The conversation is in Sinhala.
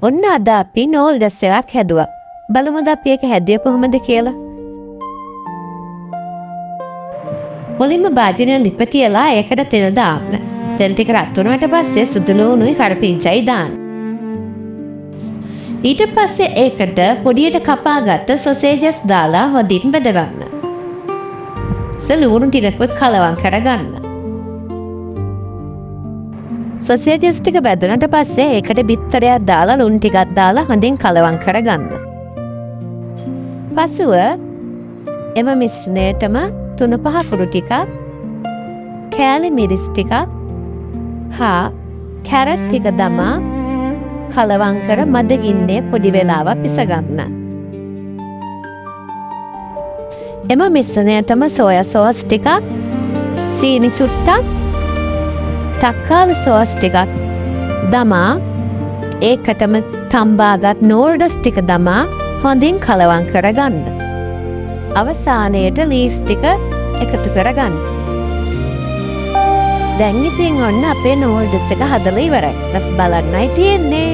ඔන්න අද අපි නෝල්ඩස් එකක් හැදුවා. බලමුද අපි ඒක හැදුවේ කොහොමද කියලා. මුලින්ම භාජනය ලිප තියලා ඒකට තෙල් දාන්න. තෙල් ටික රත් වුණාට පස්සේ සුදු ලුණුයි කරපිංචයි දාන්න. ඊට පස්සේ ඒකට පොඩියට කපාගත්ත සොසේජස් දාලා හොඳින් බෙද ගන්න. ලුණු ටිකකුත් කලවම් කරගන්න. සොසේජස් ටික බෙදුනට පස්සේ ඒකට බිත්තරයක් දාලා ලුණු ටිකක් දාලා හොඳින් කලවම් කරගන්න. පසුව එම මිශ්‍රණයටම 3-5 කුඩු ටිකක්, කෑලි මිරිස් ටිකක් හා කැරට් ටික දමා කලවම් කර මද ගින්නේ පොඩි වෙලාවක් පිසගන්න. එම මිශ්‍රණයටම සෝයා සෝස් ටිකක්, සීනි චුට්ටක්, තක්කාලි සෝස් ටිකක් දමා ඒකටම තම්බාගත් නෝල්ඩස් ටික දමා හොඳින් කලවම් කරගන්න. අවසානයේට ලීව්ස් ටික එකතු කරගන්න. දැන් ඉතින් ඔන්න අපේ නෝල්ඩස් එක හදලා ඉවරයි. දැන් බලන්නයි තියෙන්නේ.